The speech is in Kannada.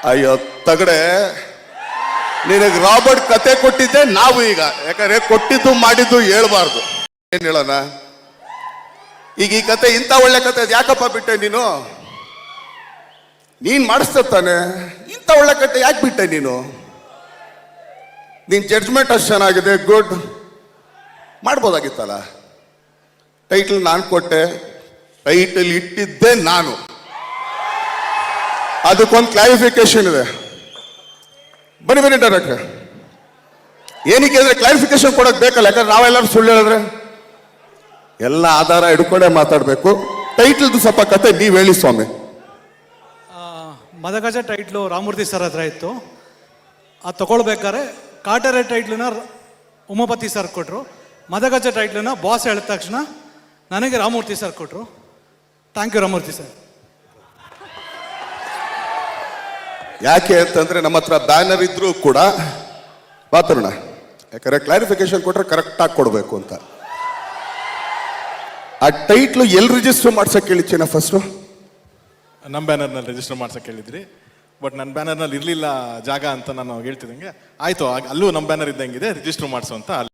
ಅಯ್ಯೋ ತಗಡೆ, ನಿನಗೆ ರಾಬರ್ಟ್ ಕತೆ ಕೊಟ್ಟಿದ್ದೆ ನಾವು ಈಗ. ಯಾಕಂದ್ರೆ ಕೊಟ್ಟಿದ್ದು ಮಾಡಿದ್ದು ಹೇಳ್ಬಾರ್ದು. ಏನ್ ಹೇಳೋಣ ಈಗ ಈ ಕತೆ, ಇಂಥ ಒಳ್ಳೆ ಕತೆ ಯಾಕಪ್ಪ ಬಿಟ್ಟೆ ನೀನು? ನೀನ್ ಮಾಡಿಸ್ತಾನೆ ಇಂಥ ಒಳ್ಳೆ ಕತೆ ಯಾಕೆ ಬಿಟ್ಟೆ ನೀನು? ನಿನ್ ಜಡ್ಜ್ಮೆಂಟ್ ಅಷ್ಟು ಚೆನ್ನಾಗಿದೆ, ಗುಡ್. ಮಾಡ್ಬೋದಾಗಿತ್ತಲ್ಲ. ಟೈಟಲ್ ನಾನು ಕೊಟ್ಟೆ, ಟೈಟಲ್ ಇಟ್ಟಿದ್ದೆ ನಾನು. ಅದಕ್ಕೊಂದು ಕ್ಲಾರಿಫಿಕೇಶನ್ ಇದೆ. ಬನ್ನಿ ಡೈರೆಕ್ಟರ್. ಏನಕ್ಕೆ ಅಂದ್ರೆ ಕ್ಲಾರಿಫಿಕೇಶನ್ ಕೊಡಕ್ ಬೇಕಲ್ಲ, ಯಾಕಂದ್ರೆ ನಾವೆಲ್ಲರೂ ಸುಳ್ಳು ಹೇಳಿದ್ರೆ ಎಲ್ಲ ಆಧಾರ ಹಿಡ್ಕೊಂಡೇ ಮಾತಾಡಬೇಕು. ಟೈಟಲ್ದು ಸ್ವಲ್ಪ ಕತೆ ನೀವು ಹೇಳಿ ಸ್ವಾಮಿ. ಮದಗಜ ಟೈಟ್ಲು ರಾಮಮೂರ್ತಿ ಸರ್ ಹತ್ರ ಇತ್ತು. ಅದು ತಗೊಳ್ಬೇಕಾದ್ರೆ ಕಾಟರೆ ಟೈಟ್ಲನ್ನ ಉಮಾಪತಿ ಸರ್ ಕೊಟ್ಟರು. ಮದಗಜ ಟೈಟ್ಲನ್ನ ಬಾಸ್ ಹೇಳಿದ ತಕ್ಷಣ ನನಗೆ ರಾಮಮೂರ್ತಿ ಸರ್ ಕೊಟ್ಟರು. Thank you Ramamurthy sir. ಯಾಕೆ ಅಂತಂದ್ರೆ ನಮ್ಮ ಹತ್ರ ಬ್ಯಾನರ್ ಇದ್ರೂ ಕೂಡ ಮಾತಾಡೋಣ, ಯಾಕಂದ್ರೆ ಕ್ಲಾರಿಫಿಕೇಶನ್ ಕೊಟ್ರೆ ಕರೆಕ್ಟಾಗಿ ಕೊಡಬೇಕು ಅಂತ. ಆ ಟೈಟ್ಲು ಎಲ್ಲಿ ರಿಜಿಸ್ಟರ್ ಮಾಡ್ಸಕ್ಕೆ ಹೇಳಿದ್ದೇನೆ ಫಸ್ಟು? ನಮ್ಮ ಬ್ಯಾನರ್ನಲ್ಲಿ ರಿಜಿಸ್ಟರ್ ಮಾಡ್ಸಕ್ಕೆ ಹೇಳಿದ್ರಿ. ಬಟ್ ನನ್ನ ಬ್ಯಾನರ್ನಲ್ಲಿ ಇರಲಿಲ್ಲ ಜಾಗ ಅಂತ ನಾನು ಹೇಳ್ತಿದ್ದಂಗೆ, ಆಯಿತು ಅಲ್ಲೂ ನಮ್ಮ ಬ್ಯಾನರ್ ಇದ್ದಂಗಿದೆ, ರಿಜಿಸ್ಟರ್ ಮಾಡಿಸು ಅಂತ